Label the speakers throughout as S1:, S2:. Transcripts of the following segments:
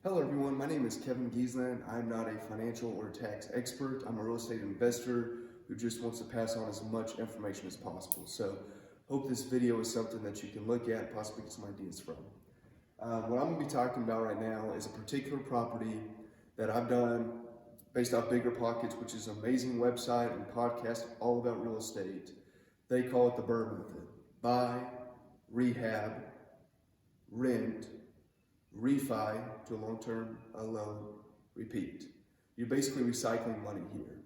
S1: Hello everyone, my name is Kevin Giesland. I'm not a financial or tax expert. I'm a real estate investor who just wants to pass on as much information as possible. So hope this video is something that you can look at, possibly get some ideas from. What I'm going to be talking about right now is a particular property that I've done based off Bigger Pockets, which is an amazing website and podcast all about real estate. They call it the BRRRR method: buy, rehab, rent, refi to a long-term loan, repeat. You're basically recycling money here.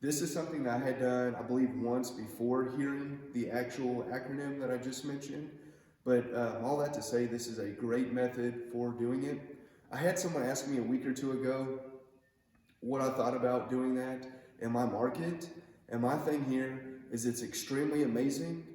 S1: This is something that I had done, I believe, once before hearing the actual acronym that I just mentioned. But all that to say, this is a great method for doing it. I had someone ask me a week or two ago what I thought about doing that in my market. And my thing here is it's extremely amazing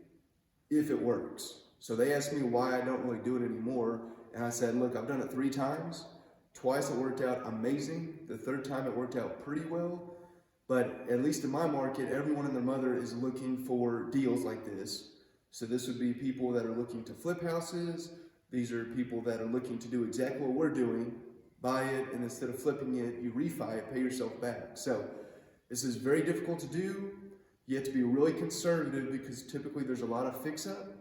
S1: if it works. So they asked me why I don't really do it anymore. And I said, look, I've done it 3 times. Twice it worked out amazing. The 3rd time it worked out pretty well. But at least in my market, everyone and their mother is looking for deals like this. So this would be people that are looking to flip houses. These are people that are looking to do exactly what we're doing. Buy it, and instead of flipping it, you refi it, pay yourself back. So this is very difficult to do. You have to be really conservative because typically there's a lot of fix-up.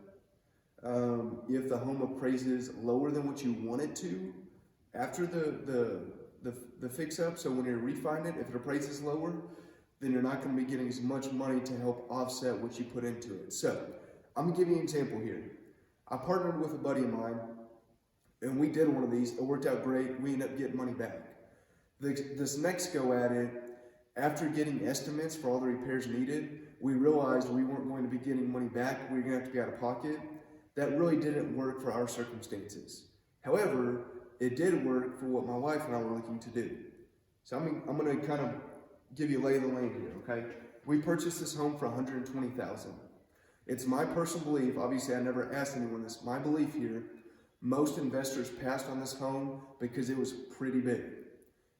S1: If the home appraises lower than what you want it to after the fix-up, so when you're refining it, if it appraises lower, then you're not going to be getting as much money to help offset what you put into it. So I'm going to give you an example here. I partnered with a buddy of mine, and we did one of these. It worked out great. We ended up getting money back. This next go at it, after getting estimates for all the repairs needed, we realized we weren't going to be getting money back. We were going to have to be out of pocket. That really didn't work for our circumstances. However, it did work for what my wife and I were looking to do. So I'm going to kind of give you a lay of the land here, okay? We purchased this home for $120,000. It's my personal belief, obviously I never asked anyone this, my belief here, most investors passed on this home because it was pretty big.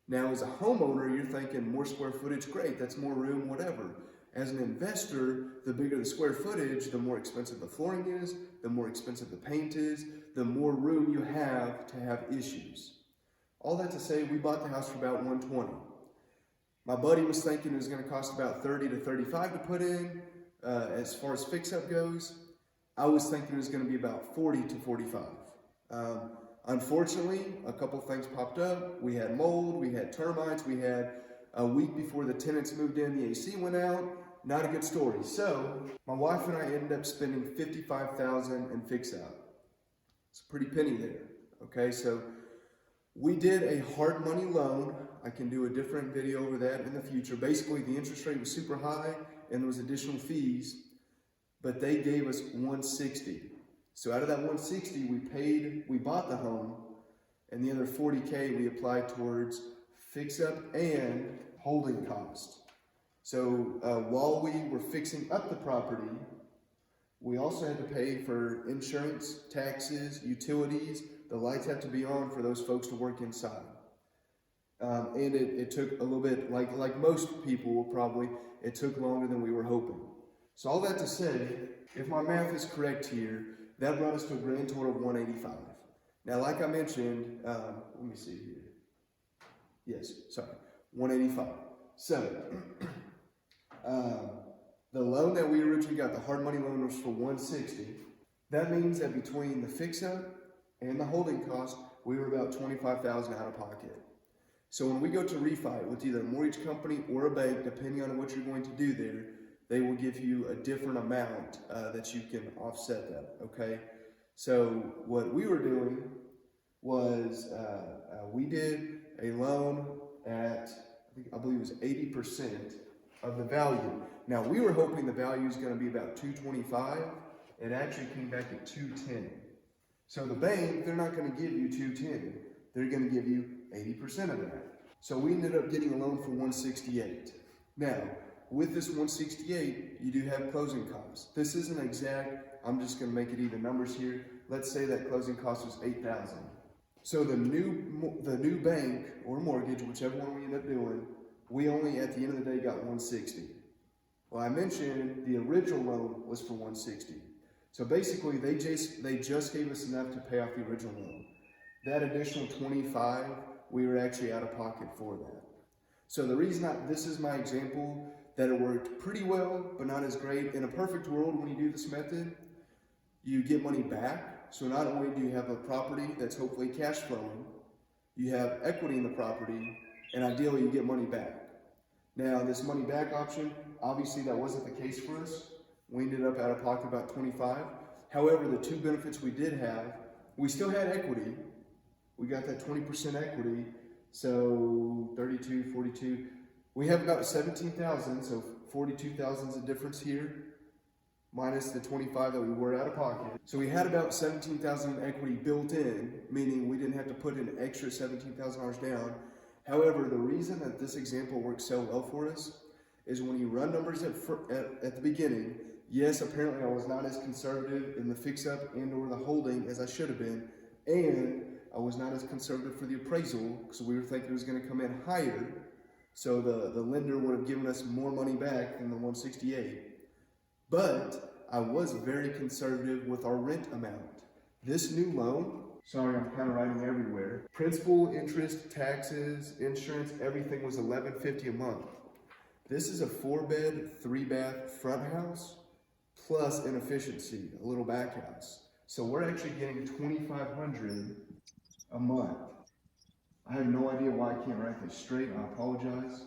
S1: Now as a homeowner, you're thinking more square footage, great, that's more room, whatever. As an investor, the bigger the square footage, the more expensive the flooring is, the more expensive the paint is, the more room you have to have issues. All that to say, we bought the house for about $120,000. My buddy was thinking it was going to cost about $30 to $35,000 to put in. As far as fix-up goes, I was thinking it was going to be about $40 to $45,000. Unfortunately, a couple things popped up. We had mold, we had termites, we had a week before the tenants moved in, the AC went out. Not a good story. So my wife and I ended up spending $55,000 in fix-out. It's a pretty penny there. Okay, so we did a hard money loan. I can do a different video over that in the future. Basically, the interest rate was super high and there was additional fees, but they gave us $160,000. So out of that $160,000, we bought the home, and the other $40,000 we applied towards fix-up and holding cost. So while we were fixing up the property, we also had to pay for insurance, taxes, utilities. The lights have to be on for those folks to work inside. And it took a little bit, like most people will probably, it took longer than we were hoping. So all that to say, if my math is correct here, that brought us to a grand total of $185,000. Now, like I mentioned, let me see here. Yes, sorry, $185,000. So, the loan that we originally got, the hard money loan, was for $160,000. That means that between the fix-up and the holding cost, we were about $25,000 out of pocket. So when we go to refi with either a mortgage company or a bank, depending on what you're going to do there, they will give you a different amount that you can offset that, okay? So what we were doing was we did a loan at, I believe it was 80% of the value. Now we were hoping the value is going to be about $225,000. It actually came back at $210,000. So the bank, they're not going to give you $210,000. They're going to give you 80% of that. So we ended up getting a loan for $168,000. Now, with this $168,000, you do have closing costs. This isn't exact. I'm just going to make it even numbers here. Let's say that closing cost was $8,000. So the new bank or mortgage, whichever one we end up doing, we only at the end of the day got $160,000. Well, I mentioned the original loan was for $160,000. So basically, they just gave us enough to pay off the original loan. That additional $25,000 we were actually out of pocket for that. So the reason this is my example, that it worked pretty well, but not as great. In a perfect world, when you do this method, you get money back. So not only do you have a property that's hopefully cash flowing, you have equity in the property, and ideally you get money back. Now this money back option, obviously that wasn't the case for us. We ended up out of pocket about 25. However, the two benefits we did have, we still had equity. We got that 20% equity, so 32, 42. We have about 17,000, so 42,000 is the difference here, minus the 25 that we were out of pocket. So we had about 17,000 in equity built in, meaning we didn't have to put an extra $17,000 down. However, the reason that this example works so well for us is when you run numbers at the beginning, yes, apparently I was not as conservative in the fix-up and or the holding as I should have been, and I was not as conservative for the appraisal because we were thinking it was going to come in higher, so the lender would have given us more money back than the 168. But I was very conservative with our rent amount. This new loan, sorry, I'm kind of writing everywhere. Principal, interest, taxes, insurance, everything was $1,150 a month. This is a 4-bed, 3-bath front house plus an efficiency, a little back house. So we're actually getting $2,500 a month. I have no idea why I can't write this straight. I apologize.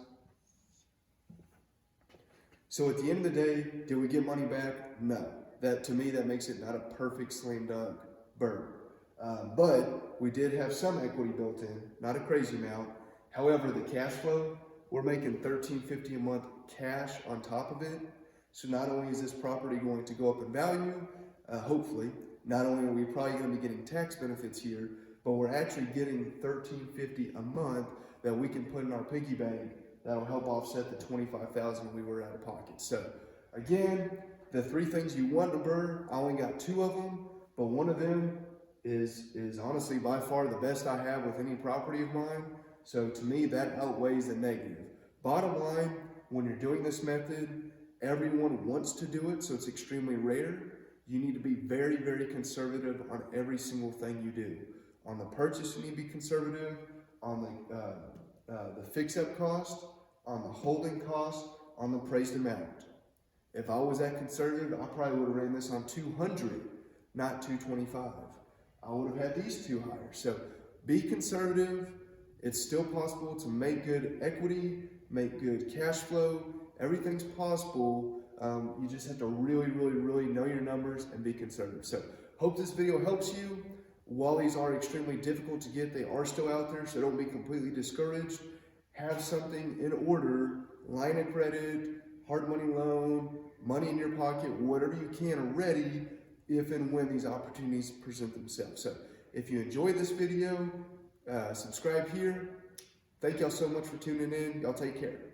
S1: So at the end of the day, did we get money back? No. That, to me, that makes it not a perfect slam dunk burn. But we did have some equity built in, not a crazy amount. However, the cash flow, we're making $1,350 a month cash on top of it. So not only is this property going to go up in value, hopefully, not only are we probably going to be getting tax benefits here, but we're actually getting $1,350 a month that we can put in our piggy bank that'll help offset the $25,000 we were out of pocket. So again, the 3 things you want to burn, I only got 2 of them, but one of them is honestly by far the best I have with any property of mine. So to me, that outweighs the negative. Bottom line, when you're doing this method, everyone wants to do it, so it's extremely rare. You need to be very, very conservative on every single thing you do. On the purchase, you need to be conservative. On the fix-up cost, on the holding cost, on the appraised amount. If I was that conservative, I probably would have ran this on 200, not 225. I would have had these 2 higher. So be conservative. It's still possible to make good equity, make good cash flow. Everything's possible. You just have to really, really, really know your numbers and be conservative. So hope this video helps you. While these are extremely difficult to get, they are still out there, so don't be completely discouraged. Have something in order, line of credit, hard money loan, money in your pocket, whatever you can ready if and when these opportunities present themselves. So if you enjoyed this video, subscribe here. Thank y'all so much for tuning in. Y'all take care.